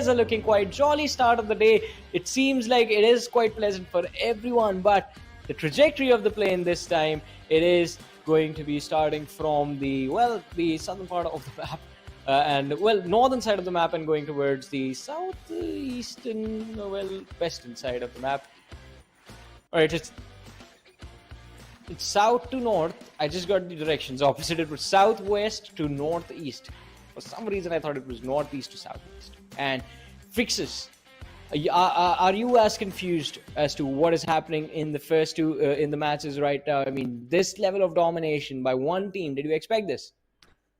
players are looking quite jolly. Start of the day, it seems like it is quite pleasant for everyone, but the trajectory of the plane this time, it is going to be starting from the southern part of the map, northern side of the map, and going towards the southeastern, western side of the map. All right, it's south to north. I just got the directions opposite. It was southwest to northeast. For some reason, I thought it was northeast to southeast. And fixes. Are you as confused as to what is happening in the first two in the matches right now? I mean, this level of domination by one team, did you expect this?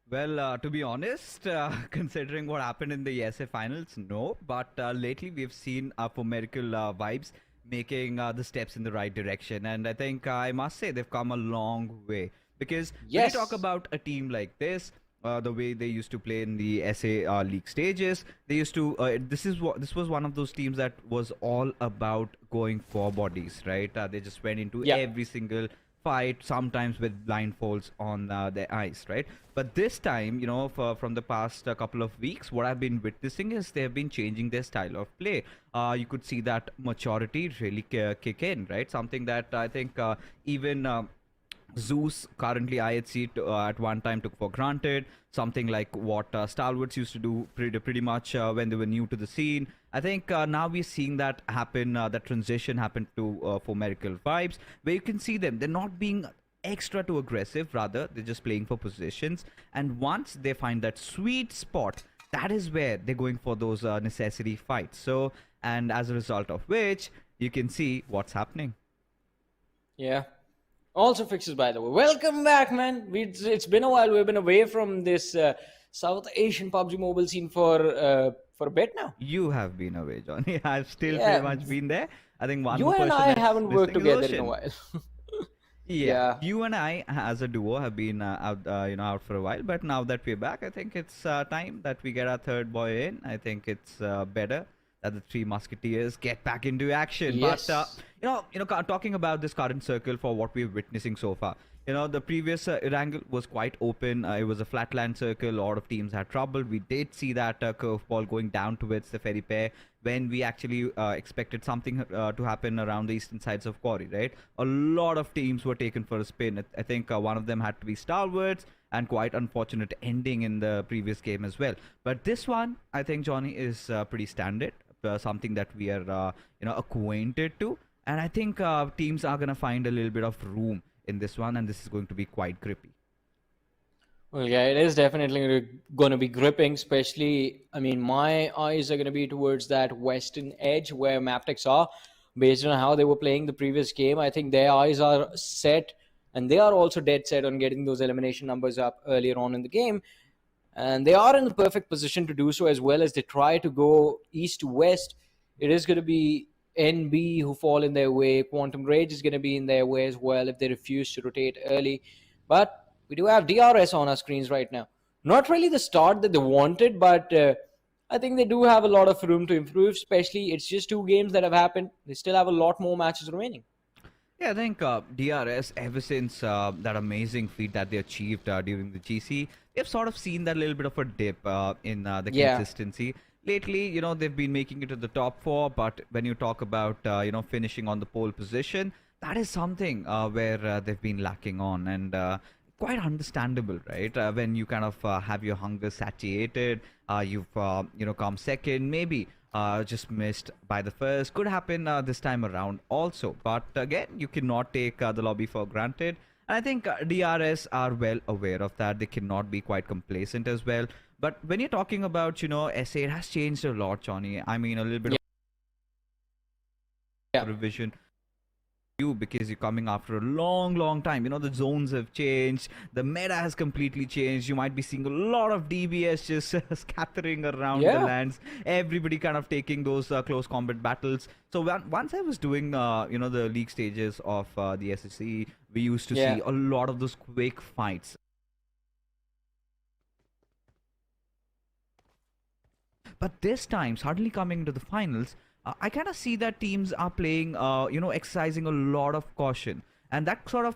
Well, to be honest, considering what happened in the ESA finals, no. But lately we've seen Pmpl vibes making the steps in the right direction. And I think I must say they've come a long way. Because when you talk about a team like this, the way they used to play in the SA league stages, they used to. This was one of those teams that was all about going for bodies, right? They just went into every single fight, sometimes with blindfolds on their eyes, right? But this time, you know, from the past couple of weeks, what I've been witnessing is they have been changing their style of play. You could see that maturity really kick in, right? Something that I think even Zeus currently IHC at one time took for granted. Something like what Stalwarts used to do pretty much when they were new to the scene. I think now we're seeing that happen, that transition happen to for Miracle vibes, where you can see them. They're not being extra too aggressive, rather they're just playing for positions. And once they find that sweet spot, that is where they're going for those necessity fights. So, and as a result of which, you can see what's happening. Yeah. Also fixes, by the way. Welcome back, man. It's been a while. We've been away from this South Asian PUBG Mobile scene for a bit now. You have been away, Johnny. I've still pretty much been there. I think one you more and I haven't worked together in a while. Yeah, you and I as a duo have been out for a while, but now that we're back, I think it's time that we get our third boy in. I think it's better that the three musketeers get back into action. Yes. But talking about this current circle for what we're witnessing so far, the previous Erangel was quite open. It was a flatland circle. A lot of teams had trouble. We did see that curveball going down towards the ferry pair when we actually expected something to happen around the eastern sides of Quarry, right? A lot of teams were taken for a spin. I think one of them had to be Stalwarts, and quite unfortunate ending in the previous game as well. But this one, I think, Johnny, is pretty standard. Something that we are acquainted to, and I think teams are going to find a little bit of room in this one, and this is going to be quite grippy. Well, yeah, it is definitely going to be gripping, especially, I mean, my eyes are going to be towards that western edge where Maptex are. Based on how they were playing the previous game, I think their eyes are set, and they are also dead set on getting those elimination numbers up earlier on in the game. And they are in the perfect position to do so, as well as they try to go east to west. It is going to be NB who fall in their way. Quantum Rage is going to be in their way as well if they refuse to rotate early. But we do have DRS on our screens right now. Not really the start that they wanted, but I think they do have a lot of room to improve, especially it's just 2 games that have happened. They still have a lot more matches remaining. Yeah, I think DRS, ever since that amazing feat that they achieved during the GC, they've sort of seen that little bit of a dip in the consistency. Lately, they've been making it to the top 4, but when you talk about, finishing on the pole position, that is something where they've been lacking on, and quite understandable, right? When you kind of have your hunger satiated, you've, come second, maybe just missed by the first. Could happen this time around also. But again, you cannot take the lobby for granted. And I think DRS are well aware of that. They cannot be quite complacent as well. But when you're talking about, SA, it has changed a lot, Johnny. I mean, a little bit of revision. Because you're coming after a long time. The zones have changed. The meta has completely changed. You might be seeing a lot of DBS just scattering around the lands. Everybody kind of taking those close combat battles. So once I was doing, the league stages of the SSC, we used to see a lot of those quick fights. But this time, suddenly coming into the finals, I kind of see that teams are playing, exercising a lot of caution. And that sort of,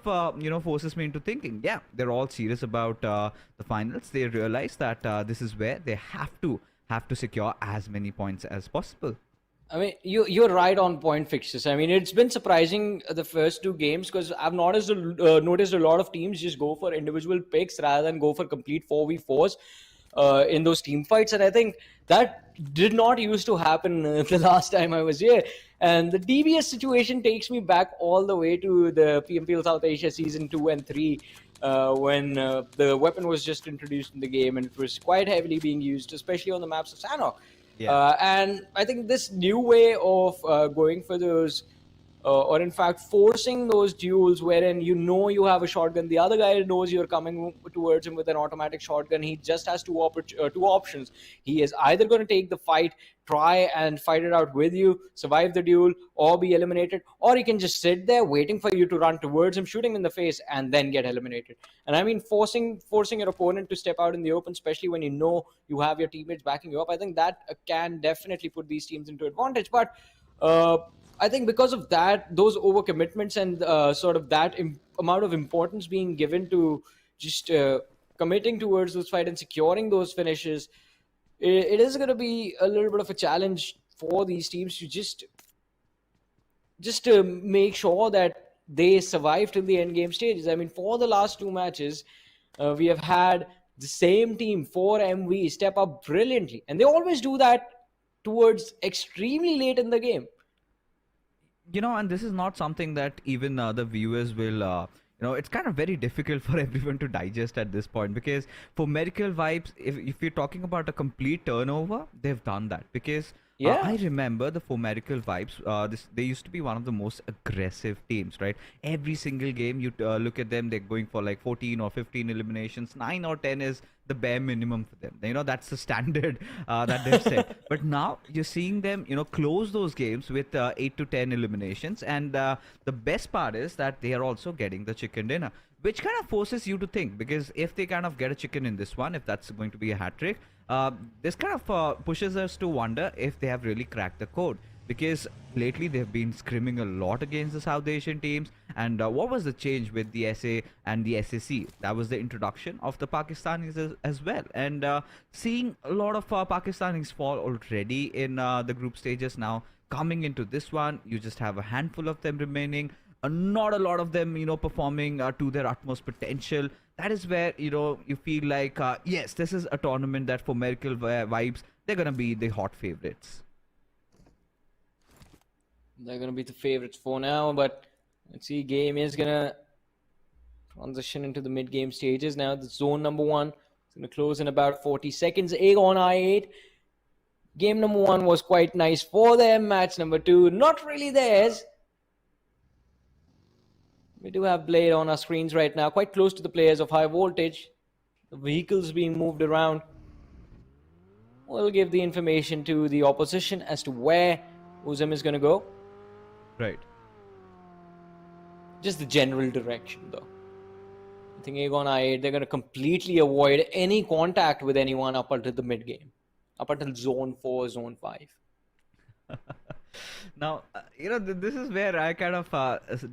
forces me into thinking, yeah, they're all serious about the finals. They realize that this is where they have to have to secure as many points as possible. I mean, you're right on point fixes. I mean, it's been surprising the first two games because I've noticed a lot of teams just go for individual picks rather than go for complete 4v4s in those team fights, and I think that did not used to happen the last time I was here. And the DBS situation takes me back all the way to the Pmpl South Asia season 2 and 3. When the weapon was just introduced in the game and it was quite heavily being used, especially on the maps of Sanhok. Yeah. And I think this new way of going for those, or in fact forcing those duels wherein you know you have a shotgun, the other guy knows you're coming towards him with an automatic shotgun. He just has two options. He is either going to take the fight, try and fight it out with you, survive the duel, or be eliminated, or he can just sit there waiting for you to run towards him, shooting him in the face, and then get eliminated. And I mean, forcing your opponent to step out in the open, especially when you know you have your teammates backing you up, I think that can definitely put these teams into advantage. But I think because of that, those overcommitments and sort of that amount of importance being given to just committing towards those fight and securing those finishes, it is going to be a little bit of a challenge for these teams to just to make sure that they survive till the end game stages. I mean, for the last two matches, we have had the same team, 4MV, step up brilliantly, and they always do that towards extremely late in the game. And this is not something that even the viewers will it's kind of very difficult for everyone to digest at this point, because for Miracle Vibes, if you're talking about a complete turnover, they've done that. Because Yeah. I remember the Miracle Vibes, they used to be one of the most aggressive teams, right? Every single game you look at them, they're going for like 14 or 15 eliminations. 9 or 10 is the bare minimum for them. That's the standard that they've set. But now you're seeing them, close those games with 8 to 10 eliminations. And the best part is that they are also getting the chicken dinner, which kind of forces you to think, because if they kind of get a chicken in this one, if that's going to be a hat trick, this kind of pushes us to wonder if they have really cracked the code. Because lately they've been scrimming a lot against the South Asian teams. And what was the change with the SA and the SAC? That was the introduction of the Pakistanis as well. And seeing a lot of Pakistanis fall already in the group stages now, coming into this one, you just have a handful of them remaining. Not a lot of them, performing to their utmost potential. That is where, you feel like, yes, this is a tournament that for Miracle Vibes, they're going to be the hot favorites. They're going to be the favorites for now, but let's see, game is going to transition into the mid-game stages. Now the zone number 1 is going to close in about 40 seconds. Aegon I8. Game number 1 was quite nice for them. Match number 2, not really theirs. We do have Blade on our screens right now, quite close to the players of high voltage. The vehicles being moved around. We'll give the information to the opposition as to where Uzim is going to go. Right. Just the general direction, though. I think Aegon I8, they're going to completely avoid any contact with anyone up until the mid-game. Up until Zone 4, Zone 5. Now, this is where I kind of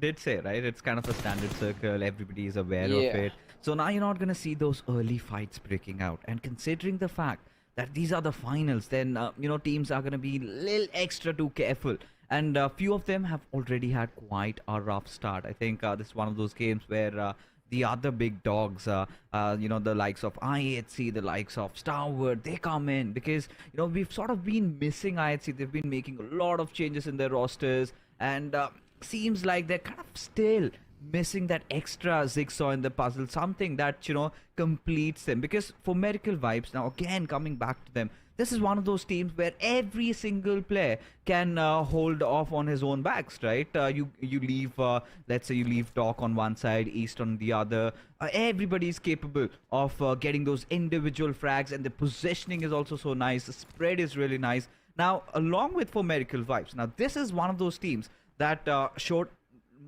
did say, right? It's kind of a standard circle. Everybody is aware of it. So now you're not going to see those early fights breaking out. And considering the fact that these are the finals, then, teams are going to be a little extra too careful. And a few of them have already had quite a rough start. I think this is one of those games where the other big dogs, the likes of IHC, the likes of Starwood, they come in because, we've sort of been missing IHC. They've been making a lot of changes in their rosters, and seems like they're kind of still missing that extra jigsaw in the puzzle, something that, completes them. Because for Miracle Vibes, now again, coming back to them, this is one of those teams where every single player can hold off on his own backs, right? You leave, let's say you leave Doc on one side, East on the other. Everybody is capable of getting those individual frags, and the positioning is also so nice. The spread is really nice. Now, along with for Miracle Vibes, now this is one of those teams that showed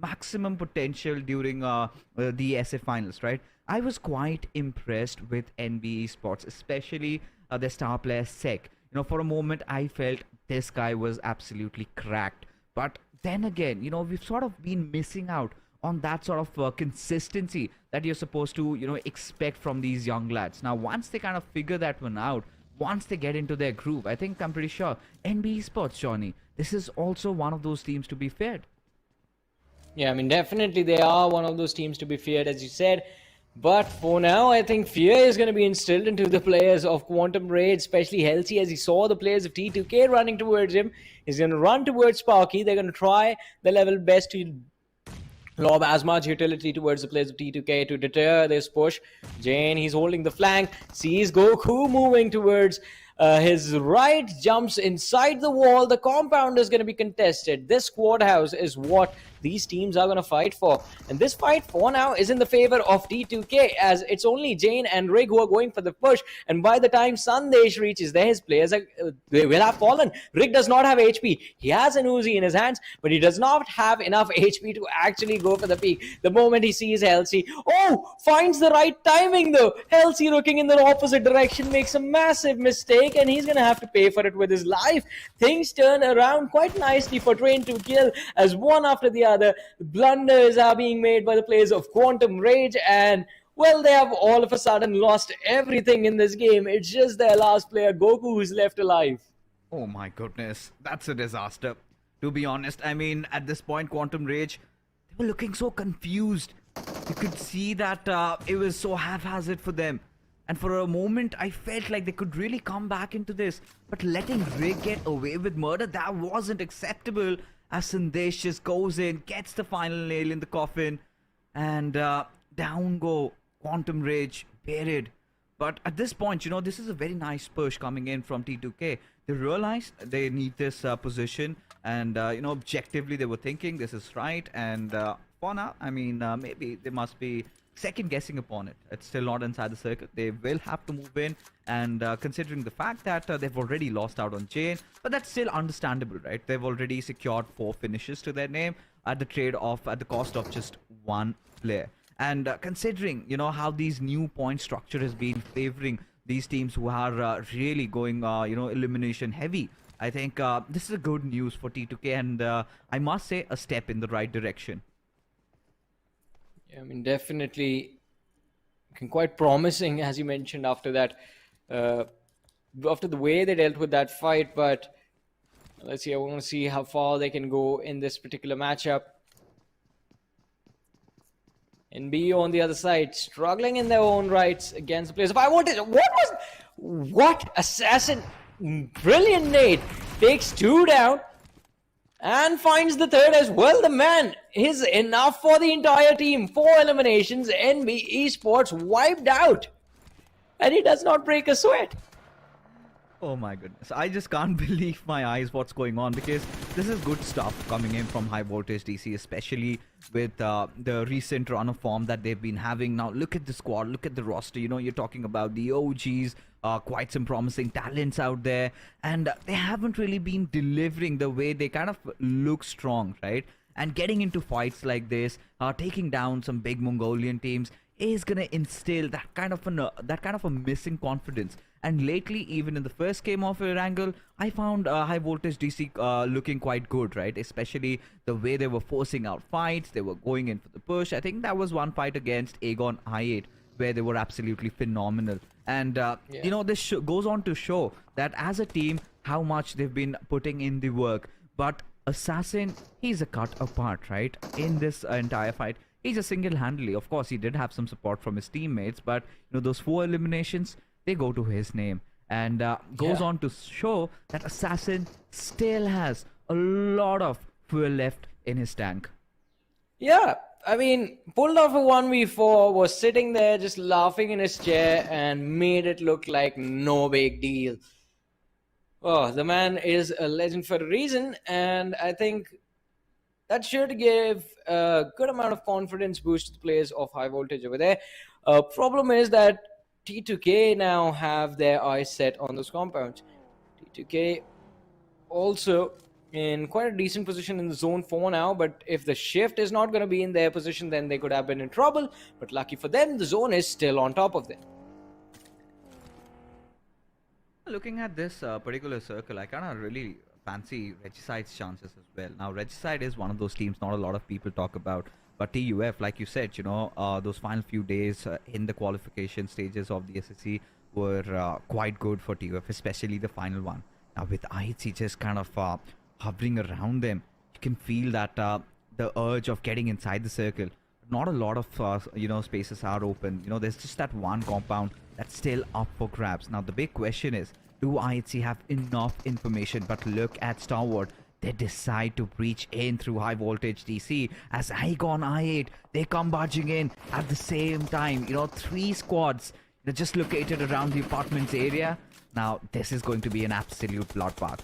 maximum potential during the SF finals, right? I was quite impressed with NBE Sports, especially their star player Sek. For a moment I felt this guy was absolutely cracked. But then again, we've sort of been missing out on that sort of consistency that you're supposed to, expect from these young lads. Now, once they kind of figure that one out, once they get into their groove, I think I'm pretty sure NB Esports, Johnny, this is also one of those teams to be feared. Yeah, I mean, definitely they are one of those teams to be feared, as you said. But for now, I think fear is going to be instilled into the players of Quantum Raid, especially Helsi, as he saw the players of T2K running towards him. He's going to run towards Sparky. They're going to try their level best to lob as much utility towards the players of T2K to deter this push. Jane, he's holding the flank, sees Goku moving towards his right, jumps inside the wall. The compound is going to be contested. This squad house is what these teams are going to fight for. And this fight for now is in the favor of T2K, as it's only Jane and Rig who are going for the push. And by the time Sandesh reaches there, his players they will have fallen. Rig does not have HP. He has an Uzi in his hands, but he does not have enough HP to actually go for the peak. The moment he sees Helsi, finds the right timing though. Helsi looking in the opposite direction makes a massive mistake, and he's going to have to pay for it with his life. Things turn around quite nicely for Train to Kill, as one after the other blunders are being made by the players of Quantum Rage, and well, they have all of a sudden lost everything in this game. It's just their last player, Goku, who's left alive. Oh my goodness, that's a disaster. To be honest, I mean, at this point, Quantum Rage, they were looking so confused. You could see that it was so haphazard for them. And for a moment, I felt like they could really come back into this. But letting Rig get away with murder, that wasn't acceptable. As Sandesh just goes in, gets the final nail in the coffin, and down go Quantum Rage, buried. But at this point, this is a very nice push coming in from T2K. They realized they need this position, and objectively they were thinking this is right. And for now, I mean, maybe they must be second guessing upon it. It's still not inside the circle. They will have to move in, and considering the fact that they've already lost out on Jane, but that's still understandable, right? They've already secured 4 finishes to their name at the cost of just 1 player. And considering how these new point structure has been favoring these teams who are really going elimination heavy, I think this is a good news for T2K, and I must say a step in the right direction. Yeah, I mean, definitely quite promising, as you mentioned, after that, after the way they dealt with that fight. But let's see, I want to see how far they can go in this particular matchup. And B on the other side, struggling in their own rights against the players. If I wanted, what assassin? Brilliant nade, takes 2 down. And finds the 3rd as well. The man is enough for the entire team. 4 eliminations. NB Esports wiped out. And he does not break a sweat. Oh my goodness. I just can't believe my eyes what's going on, because this is good stuff coming in from High Voltage DC, especially with the recent run of form that they've been having. Now look at the squad, look at the roster. You're talking about the OGs, quite some promising talents out there, and they haven't really been delivering the way they kind of look strong, right? And getting into fights like this, taking down some big Mongolian teams, is gonna instill that kind of a missing confidence. And lately, even in the first game of Erangel, I found High Voltage DC looking quite good, right? Especially the way they were forcing out fights, they were going in for the push. I think that was one fight against Aegon I8 where they were absolutely phenomenal. And this goes on to show that as a team, how much they've been putting in the work. But Assassin, he's a cut apart, right? In this entire fight, he's a single-handedly. Of course, he did have some support from his teammates, but those 4 eliminations, they go to his name, and goes on to show that Assassin still has a lot of fuel left in his tank. Yeah, I mean, pulled off a 1v4, was sitting there just laughing in his chair and made it look like no big deal. Oh, the man is a legend for a reason, and I think that should give a good amount of confidence boost to the players of High Voltage over there. Problem is that T2K now have their eyes set on those compounds. T2K also in quite a decent position in the zone 4 now, but if the shift is not going to be in their position, then they could have been in trouble. But lucky for them, the zone is still on top of them. Looking at this particular circle, I kind of really fancy Regicide's chances as well. Now, Regicide is one of those teams not a lot of people talk about. But TUF, like you said, those final few days in the qualification stages of the SSC were quite good for TUF, especially the final one. Now with IHC just kind of hovering around them, you can feel that the urge of getting inside the circle. Not a lot of spaces are open. There's just that one compound that's still up for grabs. Now the big question is, do IHC have enough information? But look at Starward. They decide to breach in through high voltage DC as Aegon I8, they come barging in at the same time. Three squads, they're just located around the apartments area. Now this is going to be an absolute bloodbath.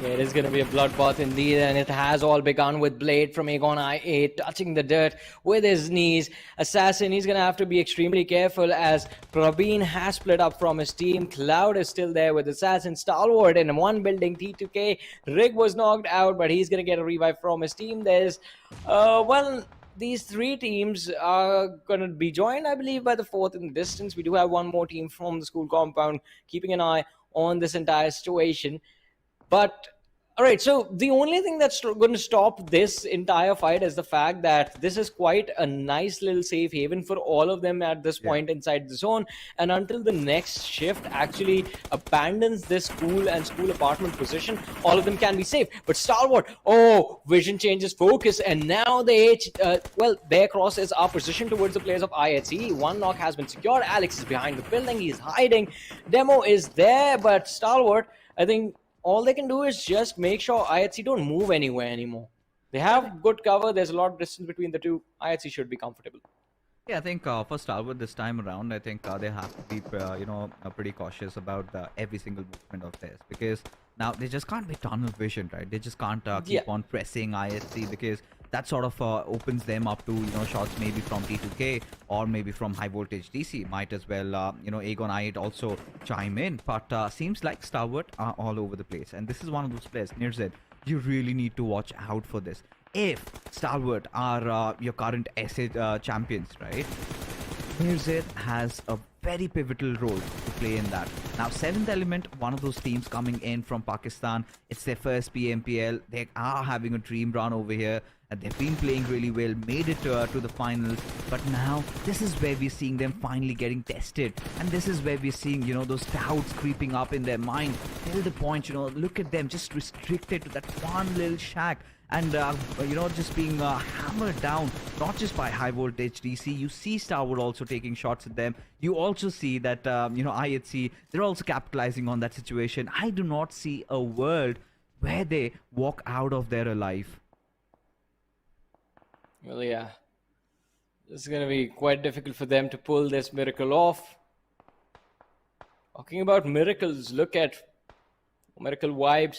Yeah, it is going to be a bloodbath indeed, and it has all begun with Blade from Aegon I8 touching the dirt with his knees. Assassin, he's going to have to be extremely careful as Praveen has split up from his team. Cloud is still there with Assassin. Stalwart in one building, T2K. Rig was knocked out, but he's going to get a revive from his team. There's, these three teams are going to be joined, I believe, by the fourth in the distance. We do have one more team from the school compound keeping an eye on this entire situation. But all right, so the only thing that's going to stop this entire fight is the fact that this is quite a nice little safe haven for all of them at this point inside the zone. And until the next shift actually abandons this school and school apartment position, all of them can be safe. But Stalwart, vision changes focus, and now their crosses are positioned towards the players of IHC. One knock has been secured. Alex is behind the building. He's hiding. Demo is there, but Stalwart, I think all they can do is just make sure IHC don't move anywhere anymore. They have good cover. There's a lot of distance between the two. IHC should be comfortable. Yeah, I think for Stalwart this time around, I think they have to be, pretty cautious about every single movement of theirs, because now they just can't be tunnel vision, right? They just can't keep on pressing IHC, because that sort of opens them up to shots maybe from T2K or maybe from high voltage DC. Might as well Aegon I8 also chime in, but seems like Stalwart are all over the place, and this is one of those players. Nirzed, you really need to watch out for this. If Stalwart are your current SA champions, right, Nirzed has a very pivotal role to play in that. Now, 7th Element, one of those teams coming in from Pakistan. It's their first Pmpl. They are having a dream run over here, and they've been playing really well, made it to the finals. But now, this is where we're seeing them finally getting tested. And this is where we're seeing, those doubts creeping up in their mind. Till the point, look at them just restricted to that one little shack. And, just being hammered down, not just by high voltage DC. You see Starwood also taking shots at them. You also see that, IHC, they're also capitalizing on that situation. I do not see a world where they walk out of there alive. Well, yeah. This is going to be quite difficult for them to pull this miracle off. Talking about miracles, look at Miracle Vibes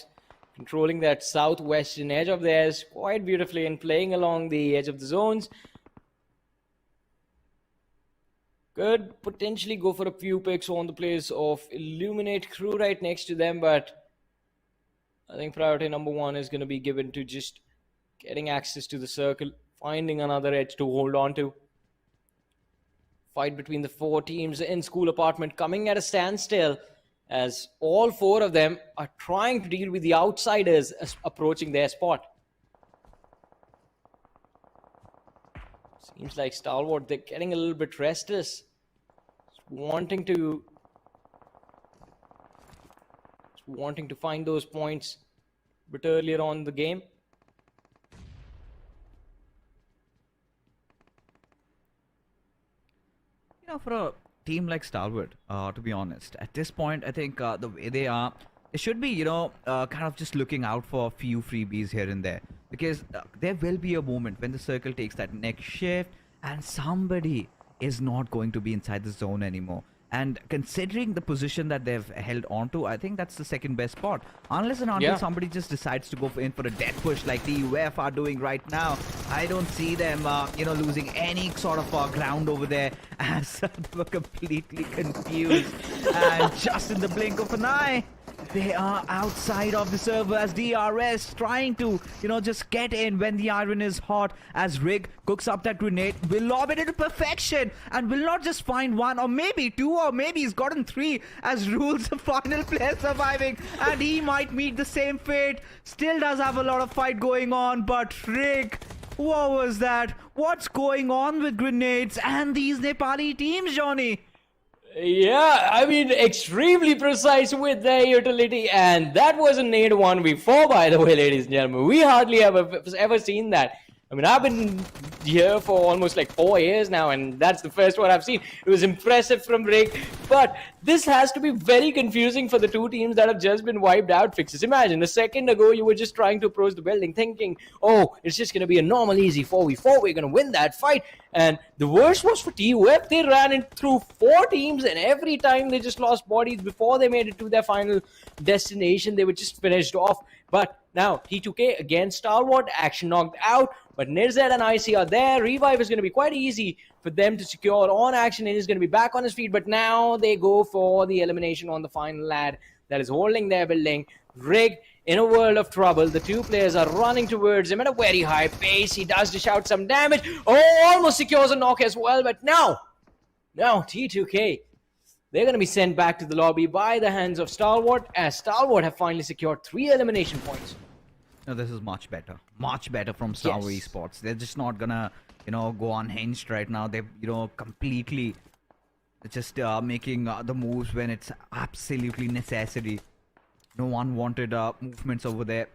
controlling that southwestern edge of theirs quite beautifully and playing along the edge of the zones. Could potentially go for a few picks on the place of Illuminate Crew right next to them, but I think priority number one is going to be given to just getting access to the circle, finding another edge to hold on to. Fight between the four teams in school apartment coming at a standstill, as all four of them are trying to deal with the outsiders approaching their spot. Seems like Stalwart, they're getting a little bit restless, wanting to find those points a bit earlier on in the game. For a team like Stalwart, to be honest, at this point, I think the way they are, they should be, kind of just looking out for a few freebies here and there. Because there will be a moment when the circle takes that next shift and somebody is not going to be inside the zone anymore. And considering the position that they've held onto, I think that's the second best spot. Unless and until somebody just decides to go in for a dead push like the UF are doing right now, I don't see them, losing any sort of ground over there, as they were completely confused. And just in the blink of an eye, they are outside of the server as DRS trying to, just get in when the iron is hot, as Rig cooks up that grenade, will lob it into perfection and will not just find one or maybe two or maybe he's gotten three, as Rules the final player surviving, and he might meet the same fate. Still does have a lot of fight going on, but Rig, what was that? What's going on with grenades and these Nepali teams, Johnny? Yeah, I mean, extremely precise with their utility, and that was a nade 1v4, by the way, ladies and gentlemen. We hardly ever seen that. I mean, I've been here for almost like 4 years now, and that's the first one I've seen. It was impressive from Rick, but this has to be very confusing for the two teams that have just been wiped out. Fixes. Imagine a second ago you were just trying to approach the building, thinking, "Oh, it's just going to be a normal, easy 4v4. We're going to win that fight." And the worst was for TUF. They ran it through 4 teams, and every time they just lost bodies before they made it to their final destination. They were just finished off. But now T2K against Stalwart, action knocked out. But Nirzad and IC are there. Revive is going to be quite easy for them to secure on action. He's going to be back on his feet. But now they go for the elimination on the final lad that is holding their building. Rig in a world of trouble. The two players are running towards him at a very high pace. He does dish out some damage. Oh, almost secures a knock as well. But now T2K, they're going to be sent back to the lobby by the hands of Stalwart, as Stalwart have finally secured 3 elimination points. No, this is much better from Star Wars Yes. Esports. They're just not gonna, go unhinged right now. They're, completely just making the moves when it's absolutely necessary. No one wanted movements over there.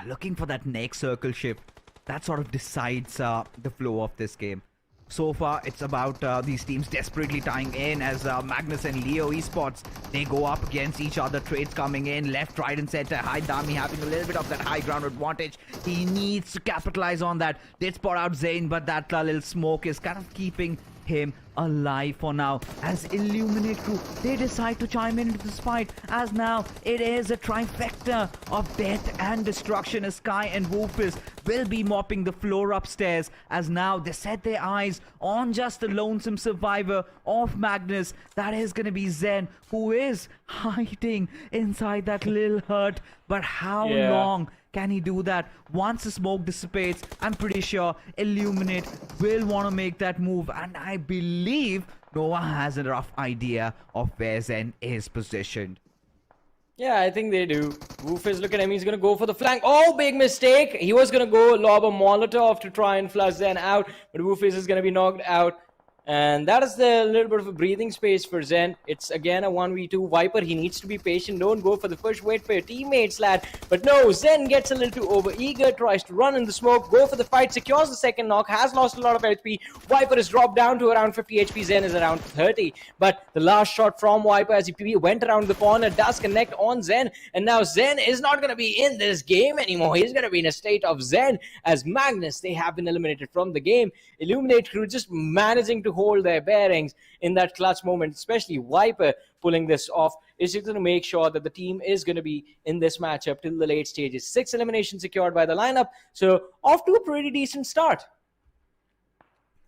Looking for that next circle shift. That sort of decides the flow of this game. So far, it's about these teams desperately tying in as Magnus and Leo Esports, they go up against each other. Trades coming in, left, right, and center. Dami having a little bit of that high ground advantage. He needs to capitalize on that. Did spot out Zayn, but that little smoke is kind of keeping him alive for now. As Illuminate crew, they decide to chime in into this fight, as now it is a trifecta of death and destruction, as Sky and Wolfis will be mopping the floor upstairs, as now they set their eyes on just the lonesome survivor of Magnus. That is gonna be Zen, who is hiding inside that little hut. But how long can he do that? Once the smoke dissipates, I'm pretty sure Illuminate will want to make that move, and I believe Noah has a rough idea of where Zen is positioned. Yeah, I think they do. Woof is looking at him. He's going to go for the flank. Oh, big mistake. He was going to go lob a Molotov to try and flush Zen out, but Woofis is going to be knocked out. And that is the little bit of a breathing space for Zen. It's again a 1v2 Viper. He needs to be patient. Don't go for the push. Wait for your teammates, lad. But no, Zen gets a little too overeager. Tries to run in the smoke. Go for the fight. Secures the second knock. Has lost a lot of HP. Viper is dropped down to around 50 HP. Zen is around 30. But the last shot from Viper as he went around the corner does connect on Zen. And now Zen is not going to be in this game anymore. He's going to be in a state of Zen. As Magnus, they have been eliminated from the game. Illuminate crew just managing to hold their bearings in that clutch moment, especially Viper pulling this off. Is just going to make sure that the team is going to be in this matchup till the late stages. 6 eliminations secured by the lineup, so off to a pretty decent start.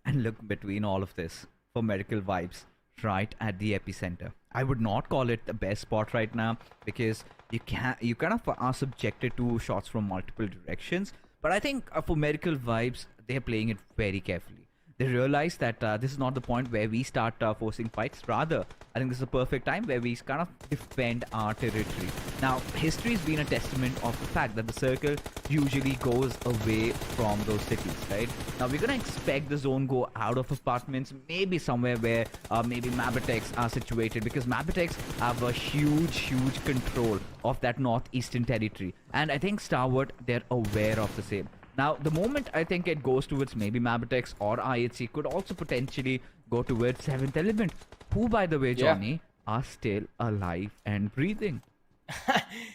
And look between all of this for Miracle Vibes right at the epicenter. I would not call it the best spot right now, because you kind of are subjected to shots from multiple directions. But I think for Miracle Vibes, they're playing it very carefully. They realize that this is not the point where we start forcing fights. Rather, I think this is a perfect time where we kind of defend our territory. Now, history has been a testament of the fact that the circle usually goes away from those cities, right? Now, we're going to expect the zone go out of apartments, maybe somewhere where maybe Mabitex are situated, because Mabitex have a huge control of that northeastern territory. And I think Starward, they're aware of the same. Now, the moment I think it goes towards maybe Mabitex or IHC, could also potentially go towards 7th Element, who, by the way, Johnny, are still alive and breathing.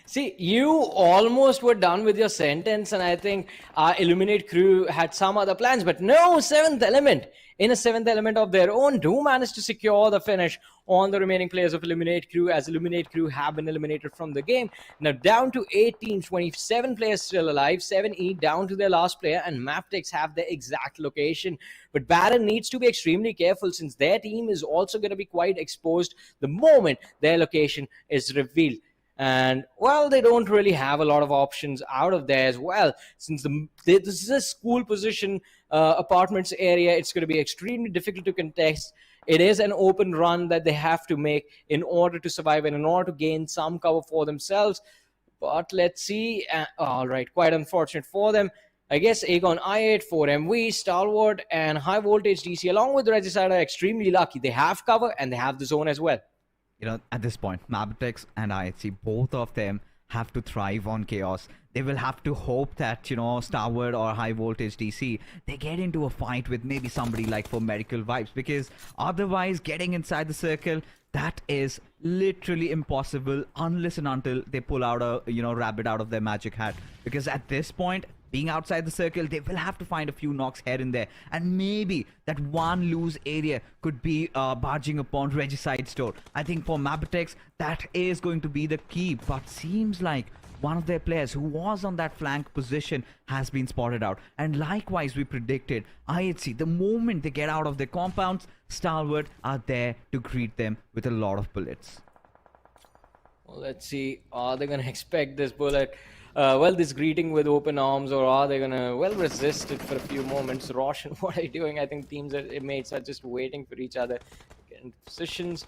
See, you almost were done with your sentence, and I think Illuminate crew had some other plans, but no, 7th Element. In a 7th Element of their own, do manage to secure the finish on the remaining players of Illuminate crew, as Illuminate crew have been eliminated from the game. Now down to 8 teams, 27 players still alive, 7E down to their last player, and Maptix have the exact location. But Baron needs to be extremely careful, since their team is also going to be quite exposed the moment their location is revealed. And, well, they don't really have a lot of options out of there as well, since this is a school position, apartments area. It's going to be extremely difficult to contest. It is an open run that they have to make in order to survive and in order to gain some cover for themselves. But let's see. All right, quite unfortunate for them. I guess Aegon I8, 4MV, Stalwart, and High Voltage DC, along with Regicide, are extremely lucky. They have cover and they have the zone as well. At this point, Mabtex and IHC, both of them have to thrive on chaos. They will have to hope that, Starward or High Voltage DC, they get into a fight with maybe somebody like for Miracle Vibes, because otherwise getting inside the circle, that is literally impossible unless and until they pull out a, rabbit out of their magic hat. Because at this point, being outside the circle, they will have to find a few knocks here and there. And maybe that one loose area could be barging upon Regicide store. I think for Mabtex, that is going to be the key. But seems like one of their players who was on that flank position has been spotted out. And likewise, we predicted IHC, the moment they get out of their compounds, Stalwart are there to greet them with a lot of bullets. Well, let's see. Are they going to expect this bullet? This greeting with open arms, or are they going to, resist it for a few moments? Roshan, what are you doing? I think mates are just waiting for each other to get in positions.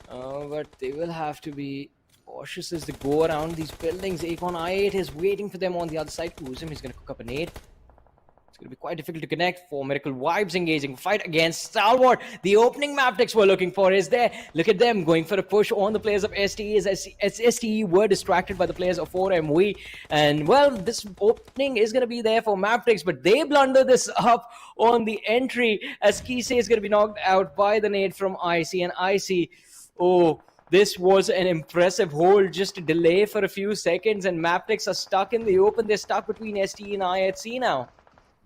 But they will have to be cautious as they go around these buildings. Aegon I8 is waiting for them on the other side. Kuzim, he's going to cook up a nade. It's going to be quite difficult to connect. For Miracle Vibes engaging fight against Stalwart. The opening Mabtex we're looking for is there. Look at them going for a push on the players of STE as STE were distracted by the players of 4MV. And this opening is going to be there for Mabtex, but they blunder this up on the entry as Kisei is going to be knocked out by the nade from IC. And IC, this was an impressive hold, just a delay for a few seconds, and Mabtex are stuck in the open. They're stuck between STE and IHC now.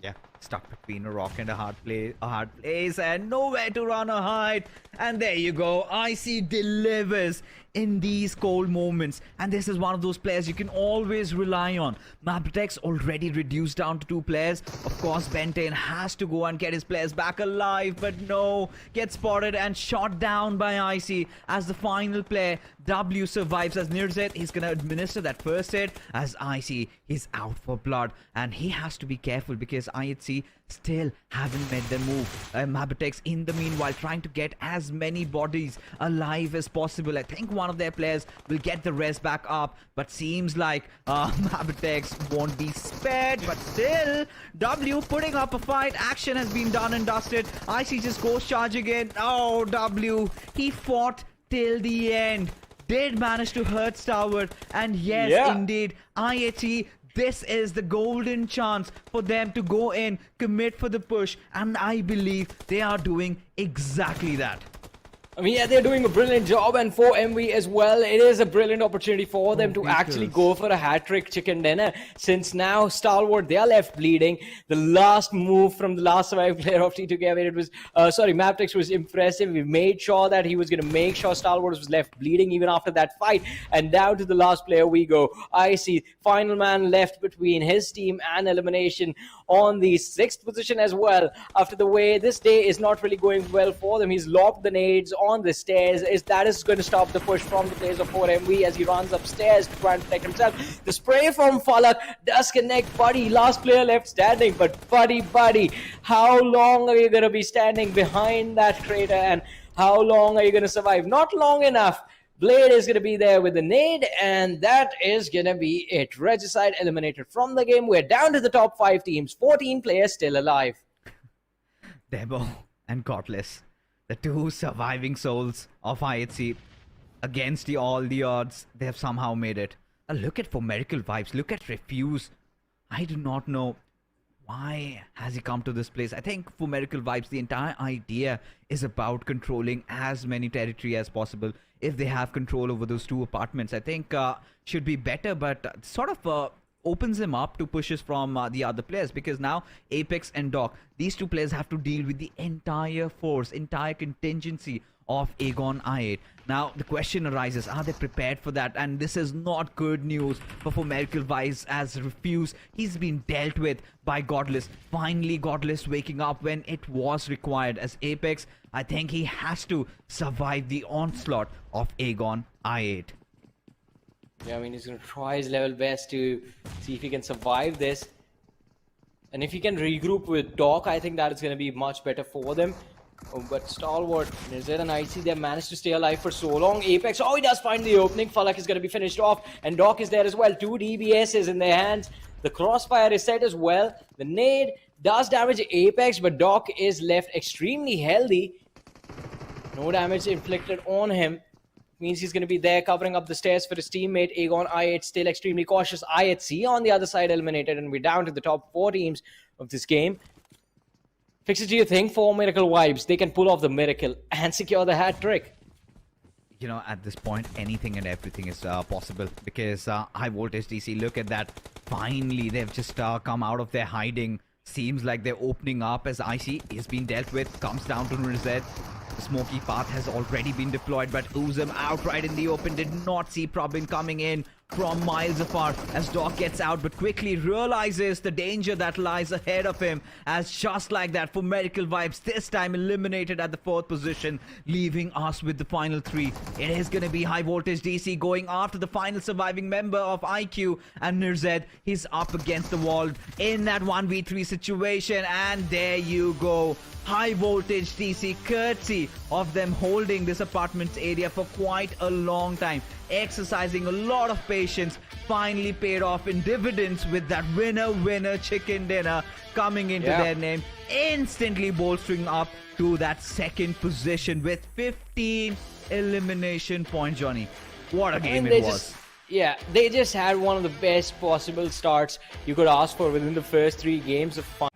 Yeah, stuck between a rock and a hard place, and nowhere to run or hide. And there you go. IC delivers in these cold moments, and this is one of those players you can always rely on. Mabtex already reduced down to 2 players. Of course, Benten has to go and get his players back alive, but no, gets spotted and shot down by IC as the final player. W survives as Nirzet. He's gonna administer that first hit as IC is out for blood, and he has to be careful because IHC still haven't made their move. Mabtex in the meanwhile trying to get as many bodies alive as possible. I think one of their players will get the rest back up, but seems like Mabtex won't be spared. But still, W putting up a fight. Action has been done and dusted. IC just goes charging in. Oh, W, he fought till the end. Did manage to hurt Stalwart, and yes, indeed, IHC, this is the golden chance for them to go in, commit for the push, and I believe they are doing exactly that. I mean, they're doing a brilliant job, and for MV as well, it is a brilliant opportunity for them to actually go for a hat-trick chicken dinner, since now Stalwart, they are left bleeding. The last move from the last surviving player of T2K, it was, Mabtex was impressive. We made sure that he was going to make sure Stalwart was left bleeding even after that fight, and down to the last player we go. I see final man left between his team and elimination on the 6th position as well. After the way this day is not really going well for them, he's lobbed the nades on the stairs. That is going to stop the push from the players of 4MV as he runs upstairs to try and protect himself. The spray from Falak does connect Buddy, last player left standing, but Buddy, how long are you going to be standing behind that crater, and how long are you going to survive? Not long enough. Blade is going to be there with the nade, and that is going to be it. Regicide eliminated from the game. We're down to the top 5 teams. 14 players still alive. Debo and Godless, the 2 surviving souls of IHC, against all the odds, they have somehow made it. Look at For Miracle Vibes. Look at Refuse. I do not know why has he come to this place. I think for Miracle Vibes, the entire idea is about controlling as many territory as possible. If they have control over those 2 apartments, I think should be better, but sort of opens him up to pushes from the other players, because now Apex and Doc, these 2 players have to deal with the entire force, entire contingency of Aegon I8. Now the question arises, are they prepared for that? And this is not good news for Miracle Vibes, as Refuse, he's been dealt with by Godless. Finally Godless waking up when it was required, as Apex, I think he has to survive the onslaught of Aegon I8. Yeah, I mean, he's going to try his level best to see if he can survive this. And if he can regroup with Doc, I think that is going to be much better for them. But Stalwart, Nizet and IC, they managed to stay alive for so long. Apex, he does find the opening. Falak is going to be finished off, and Doc is there as well. 2 DBSs in their hands. The crossfire is set as well. The nade does damage Apex, but Doc is left extremely healthy. No damage inflicted on him. Means he's going to be there covering up the stairs for his teammate. Aegon I8 still extremely cautious. I8C on the other side eliminated, and we're down to the top 4 teams of this game. Fixes, do you think for Miracle Vibes they can pull off the miracle and secure the hat trick? You know, at this point, anything and everything is possible because High Voltage DC, look at that. Finally, they've just come out of their hiding. Seems like they're opening up as IC is being dealt with. Comes down to Rizet. The smoky path has already been deployed, but Uzum outright in the open did not see Probin coming in from miles afar as Doc gets out, but quickly realizes the danger that lies ahead of him as just like that, for Miracle Vibes this time eliminated at the 4th position, leaving us with the final 3. It is going to be High Voltage DC going after the final surviving member of IQ, and Nirzed, he's up against the wall in that 1v3 situation, and there you go. High Voltage DC, courtesy of them holding this apartments area for quite a long time, exercising a lot of patience, finally paid off in dividends with that winner chicken dinner coming into their name, instantly bolstering up to that 2nd position with 15 elimination points. Johnny, what a game it was. They just had one of the best possible starts you could ask for within the first 3 games of fun.